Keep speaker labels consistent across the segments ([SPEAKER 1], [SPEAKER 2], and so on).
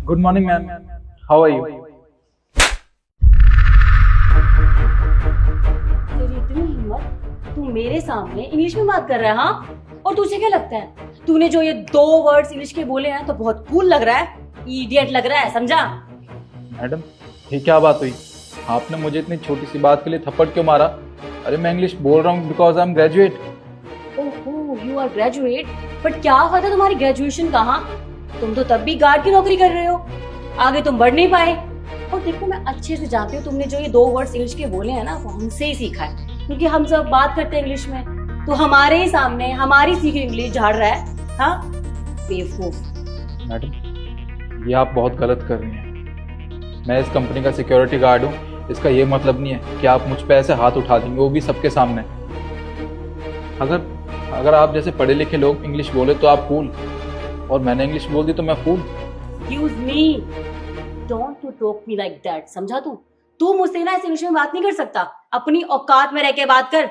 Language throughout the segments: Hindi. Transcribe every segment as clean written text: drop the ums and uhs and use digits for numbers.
[SPEAKER 1] Good morning ma'am, how are you?
[SPEAKER 2] तेरी इतनी हिम्मत, तू मेरे सामने इंग्लिश में बात कर रहा है? हाँ, और तुझे क्या लगता है तूने जो ये 2 वर्ड्स इंग्लिश के बोले हैं तो बहुत कूल लग रहा है, इडियट लग रहा है, समझा?
[SPEAKER 1] मैडम, ये क्या बात हुई? आपने मुझे इतनी छोटी सी बात के लिए थप्पड़ क्यों मारा? अरे मैं इंग्लिश बोल रहा हूँ बिकॉज आई एम ग्रेजुएट।
[SPEAKER 2] ओहो, यू आर ग्रेजुएट, बट क्या फायदा तुम्हारी ग्रेजुएशन का? हाँ, तुम तो तब भी गार्ड की नौकरी कर रहे हो, आगे तुम बढ़ नहीं पाए। और देखो, मैं अच्छे से जानती हूँ तुमने जो ये 2 वर्ड्स इंग्लिश के बोले हैं ना, वो हमसे ही सीखा है, क्योंकि हम सब बात करते हैं इंग्लिश में। तो हमारे ही सामने हमारी सीखी इंग्लिश झाड़ रहा है? हाँ, बेवकूफ।
[SPEAKER 1] मैडम, ये आप बहुत गलत कर रही हैं। मैं इस कंपनी का सिक्योरिटी गार्ड हूँ, इसका ये मतलब नहीं है कि आप मुझ पे ऐसे हाथ उठा देंगे, वो भी सबके सामने। अगर अगर आप जैसे पढ़े लिखे लोग इंग्लिश बोले तो आप कूल, और मैंने इंग्लिश बोल दी तो मैं फूल।
[SPEAKER 2] Excuse me, don't you talk me like that, समझा? तू मुझसे ना इस इंग्लिश में बात नहीं कर सकता, अपनी औकात में रह के बात कर।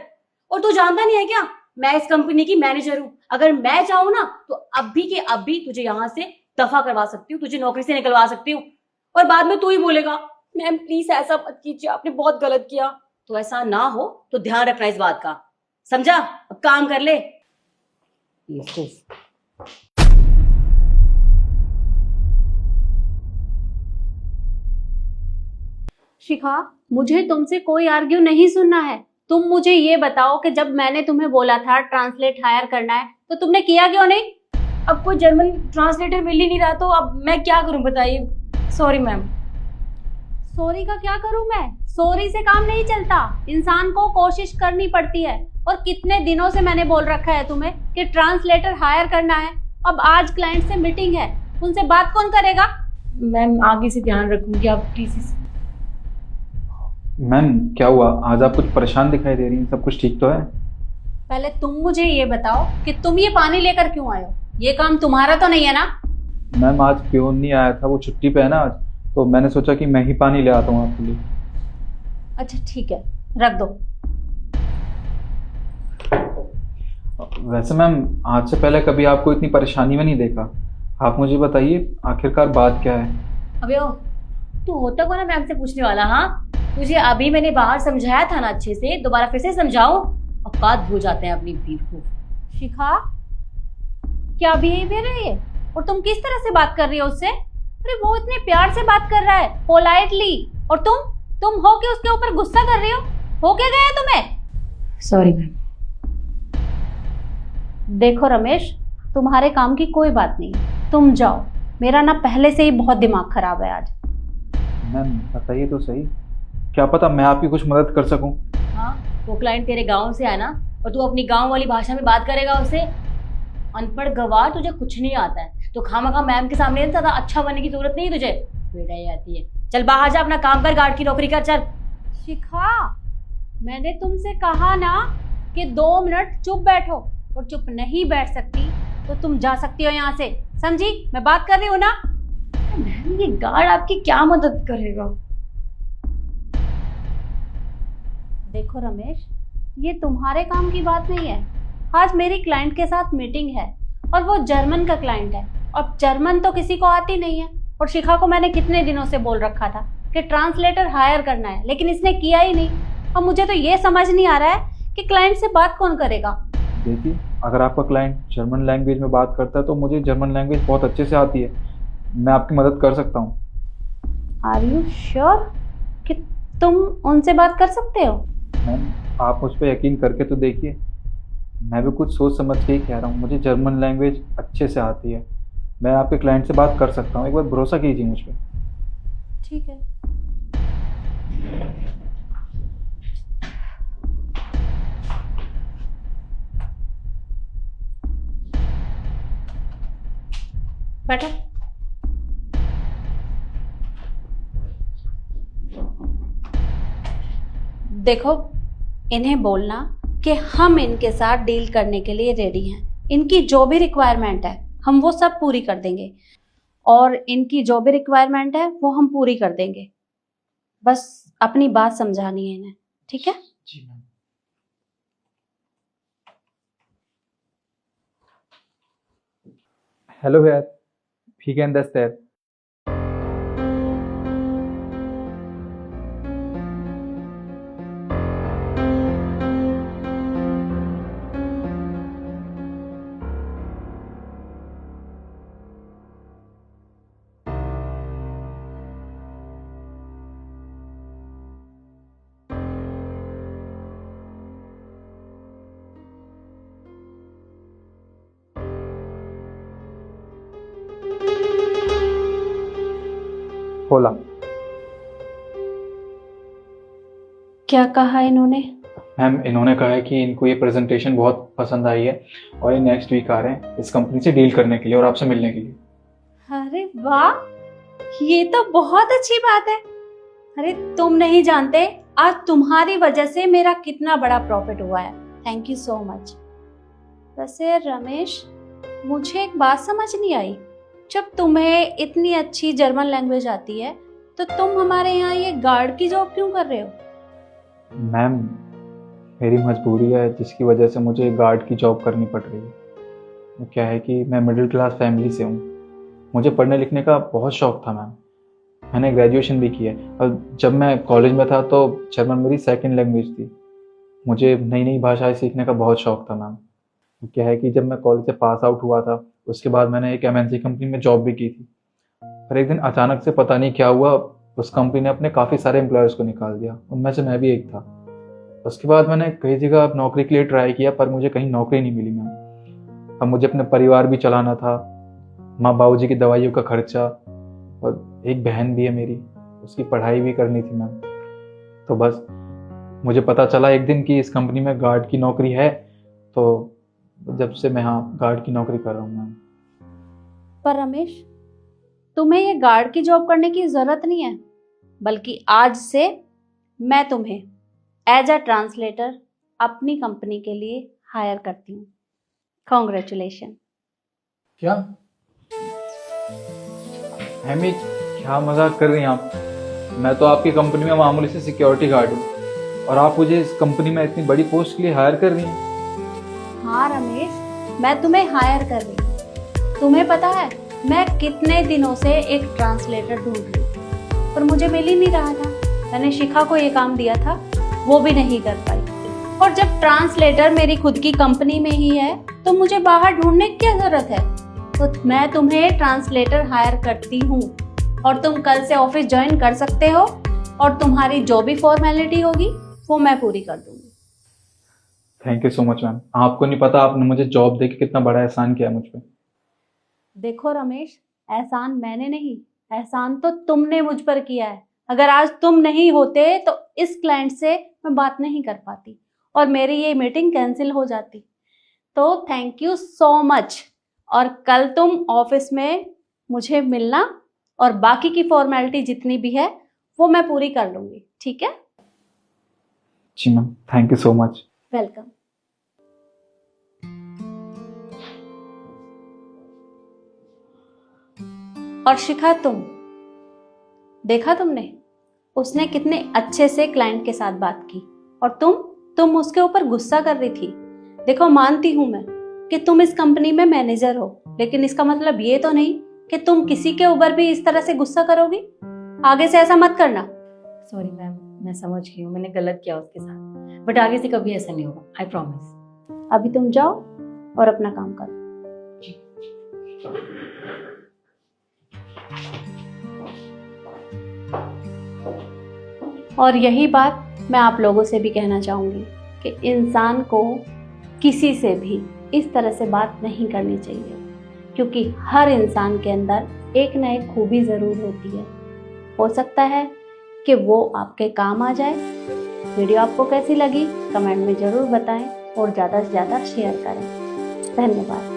[SPEAKER 2] और तू जानता नहीं है क्या, मैं इस कंपनी की मैनेजर हूँ। अगर मैं चाहूँ ना तो अभी के अभी तुझे यहाँ से दफा करवा सकती हूँ, तुझे नौकरी से निकलवा सकती हूँ। और बाद में तू ही बोलेगा, मैम प्लीज ऐसा मत कीजिए, आपने बहुत गलत किया। तो ऐसा ना हो तो ध्यान रखना इस बात का, समझा? अब काम कर ले।
[SPEAKER 3] शिखा, मुझे तुमसे कोई आर्ग्यू नहीं सुनना है। तुम मुझे ये बताओ कि जब मैंने तुम्हें बोला था ट्रांसलेट हायर करना है तो तुमने किया क्यों नहीं?
[SPEAKER 2] अब कोई जर्मन ट्रांसलेटर मिल ही नहीं रहा, तो अब मैं क्या करूं बताइए। Sorry ma'am.
[SPEAKER 3] सॉरी का क्या करूं मैं? सॉरी से काम नहीं चलता, इंसान को कोशिश करनी पड़ती है। और कितने दिनों से मैंने बोल रखा है तुम्हें कि ट्रांसलेटर हायर करना है। अब आज क्लाइंट से मीटिंग है, उनसे बात कौन करेगा?
[SPEAKER 2] मैम आगे से ध्यान रखूंगी, आप प्लीज।
[SPEAKER 1] मैम क्या हुआ? आज आप कुछ परेशान दिखाई दे रही हैं, सब कुछ ठीक तो है?
[SPEAKER 3] पहले तुम मुझे ये बताओ कि तुम ये पानी लेकर क्यों आए हो? ये काम तुम्हारा तो नहीं है ना?
[SPEAKER 1] मैम आज प्योन नहीं आया था, वो छुट्टी पे है ना आज, तो मैंने सोचा कि मैं ही पानी ले आता हूँ आपके लिए।
[SPEAKER 3] अच्छा ठीक है, रख दो।
[SPEAKER 1] वैसे मैम आज से पहले कभी आपको इतनी परेशानी में नहीं देखा। आप मुझे बताइए आखिरकार बात क्या है?
[SPEAKER 2] अबे ओ, तू होता कौन है मैम से पूछने वाला? हाँ, तुझे अभी मैंने बाहर समझाया था ना अच्छे से, दोबारा फिर से समझाऊं? औकात भूल जाते हैं अपनी बेवकूफ।
[SPEAKER 3] शिखा, क्या बिहेवियर है ये? और तुम किस तरह से बात कर रही हो उससे? अरे वो इतने प्यार से बात कर रहा है, पोलाइटली, और तुम हो के उसके ऊपर गुस्सा कर रही हो क्या गया तुम्हें?
[SPEAKER 2] Sorry ma'am.
[SPEAKER 3] देखो रमेश, तुम्हारे काम की कोई बात नहीं, तुम जाओ। मेरा ना पहले से ही बहुत दिमाग खराब है आज।
[SPEAKER 1] मैम बताइए तो सही, क्या पता मैं आपकी कुछ मदद कर सकूं।
[SPEAKER 2] हाँ, वो क्लाइंट तेरे गांव से है ना, और तू अपनी गांव वाली भाषा में बात करेगा उससे? अनपढ़ गवार, तुझे कुछ नहीं आता है तो खामखा मैम के सामने ज्यादा अच्छा बनने की जरूरत नहीं है तुझे, बेटा आती है। चल बाहर जा, अपना काम कर, गार्ड की नौकरी कर, चल।
[SPEAKER 3] शिखा, मैंने तुमसे कहा ना कि 2 मिनट चुप बैठो, और चुप नहीं बैठ सकती तो तुम जा सकती हो यहाँ से, समझी? मैं बात कर रही हूँ ना।
[SPEAKER 2] मैम ये गार्ड आपकी क्या मदद करेगा?
[SPEAKER 3] देखो रमेश, ये तुम्हारे काम की बात नहीं है। आज मेरी क्लाइंट के साथ मीटिंग है, और वो जर्मन का क्लाइंट है, और जर्मन तो किसी को आती नहीं है। और शिखा को मैंने कितने दिनों से बोल रखा था कि ट्रांसलेटर हायर करना है, लेकिन इसने किया ही नहीं। और मुझे तो ये समझ नहीं आ रहा है कि क्लाइंट से बात कौन करेगा।
[SPEAKER 1] देखिए, अगर आपका क्लाइंट जर्मन लैंग्वेज में बात करता है तो मुझे जर्मन लैंग्वेज बहुत अच्छे से आती है, मैं आपकी मदद कर सकता हूँ।
[SPEAKER 3] आर यू श्योर कि तुम उनसे बात कर सकते हो?
[SPEAKER 1] मैम आप मुझ पर यकीन करके तो देखिए, मैं भी कुछ सोच समझ के ही कह रहा हूँ, मुझे जर्मन लैंग्वेज अच्छे से आती है, मैं आपके क्लाइंट से बात कर सकता हूँ, एक बार भरोसा कीजिए मुझ पर।
[SPEAKER 3] ठीक है। बैठो। देखो, इन्हें बोलना कि हम इनके साथ डील करने के लिए रेडी हैं। इनकी जो भी रिक्वायरमेंट है हम वो सब पूरी कर देंगे, और इनकी जो भी रिक्वायरमेंट है वो हम पूरी कर देंगे। बस अपनी बात समझानी है इन्हें, ठीक है?
[SPEAKER 1] जी मैम। हेलो यार, ठीक है अंदर। खोला।
[SPEAKER 3] क्या कहा इन्होंने?
[SPEAKER 1] मैम इन्होंने कहा है कि इनको ये प्रेजेंटेशन बहुत पसंद आई है और ये नेक्स्ट वीक आ रहे हैं इस कंपनी से डील करने के लिए और आपसे मिलने के लिए।
[SPEAKER 3] अरे वाह, ये तो बहुत अच्छी बात है। अरे तुम नहीं जानते आज तुम्हारी वजह से मेरा कितना बड़ा प्रॉफिट हुआ है। Thank you so much. वैसे रमेश, मुझे एक बात समझ नहीं आई, जब तुम्हें इतनी अच्छी जर्मन लैंग्वेज आती है तो तुम हमारे यहाँ ये गार्ड की जॉब क्यों कर रहे हो?
[SPEAKER 1] मैम मेरी मजबूरी है जिसकी वजह से मुझे गार्ड की जॉब करनी पड़ रही है। वो क्या है कि मैं मिडिल क्लास फैमिली से हूँ, मुझे पढ़ने लिखने का बहुत शौक था मैम। मैंने ग्रेजुएशन भी किया है और जब मैं कॉलेज में था तो जर्मन मेरी सेकंड लैंग्वेज थी। मुझे नई नई भाषाएं सीखने का बहुत शौक था मैम। वो क्या है कि जब मैं कॉलेज से पास आउट हुआ था उसके बाद मैंने एक MNC कंपनी में जॉब भी की थी। पर एक दिन अचानक से पता नहीं क्या हुआ, उस कंपनी ने अपने काफ़ी सारे एम्प्लॉयज़ को निकाल दिया, उनमें से मैं भी एक था। उसके बाद मैंने कई जगह नौकरी के लिए ट्राई किया पर मुझे कहीं नौकरी नहीं मिली मैम। अब मुझे अपने परिवार भी चलाना था, माँ बाबूजी की दवाइयों का खर्चा, और एक बहन भी है मेरी, उसकी पढ़ाई भी करनी थी मैम। तो बस मुझे पता चला एक दिन कि इस कंपनी में गार्ड की नौकरी है, तो जब से मैं हाँ गार्ड की नौकरी कर रहा हूँ मैम।
[SPEAKER 3] पर रमेश, तुम्हें ये गार्ड की जॉब करने की जरूरत नहीं है, बल्कि आज से मैं तुम्हें एज अ ट्रांसलेटर अपनी कंपनी के लिए हायर करती हूँ। कॉन्ग्रेचुलेशन।
[SPEAKER 1] क्या हेमी, क्या मजाक कर रही हैं आप? मैं तो आपकी कंपनी में मामूली से सिक्योरिटी गार्ड हूँ और आप मुझे इस कंपनी में इतनी बड़ी पोस्ट के लिए हायर कर रही हैं।
[SPEAKER 3] हाँ रमेश, मैं तुम्हें हायर कर रही हूँ। तुम्हें पता है मैं कितने दिनों से एक ट्रांसलेटर ढूंढ रही हूँ पर मुझे मिल ही नहीं रहा था। मैंने शिखा को ये काम दिया था, वो भी नहीं कर पाई। और जब ट्रांसलेटर मेरी खुद की कंपनी में ही है तो मुझे बाहर ढूंढने की क्या जरूरत है? तो मैं तुम्हें ट्रांसलेटर हायर करती हूँ और तुम कल से ऑफिस ज्वाइन कर सकते हो और तुम्हारी जो भी फॉर्मेलिटी होगी वो मैं पूरी कर दूंगी।
[SPEAKER 1] Thank you so much ma'am. आपको नहीं पता आपने मुझे जॉब देके कितना बड़ा एहसान किया मुझ पे।
[SPEAKER 3] देखो रमेश, एहसान मैंने नहीं, एहसान तो तुमने मुझ पर किया है। अगर आज तुम नहीं होते तो इस क्लाइंट से मैं बात नहीं कर पाती और मेरी ये मीटिंग कैंसिल हो जाती। तो थैंक यू सो मच। और कल तुम ऑफिस में मुझे मिलना और बाकी की फॉर्मेलिटी जितनी भी है वो मैं पूरी कर लूंगी, ठीक है?
[SPEAKER 1] जी ma'am, thank you so much.
[SPEAKER 3] Welcome. और शिखा, तुम देखा तुमने उसने कितने अच्छे से क्लाइंट के साथ बात की और तुम उसके ऊपर गुस्सा कर रही थी। देखो, मानती हूं मैं कि तुम इस कंपनी में मैनेजर हो, लेकिन इसका मतलब ये तो नहीं कि तुम किसी के ऊपर भी इस तरह से गुस्सा करोगी। आगे से ऐसा मत करना।
[SPEAKER 2] सॉरी मैम, मैं समझ गई हूँ, मैंने गलत किया उसके साथ, बट आगे से कभी ऐसा नहीं होगा, आई प्रॉमिस।
[SPEAKER 3] अभी तुम जाओ और अपना काम करो। और यही बात मैं आप लोगों से भी कहना चाहूंगी कि इंसान को किसी से भी इस तरह से बात नहीं करनी चाहिए, क्योंकि हर इंसान के अंदर एक न एक खूबी ज़रूर होती है। हो सकता है कि वो आपके काम आ जाए। वीडियो आपको कैसी लगी कमेंट में ज़रूर बताएं और ज़्यादा से ज़्यादा शेयर करें। धन्यवाद।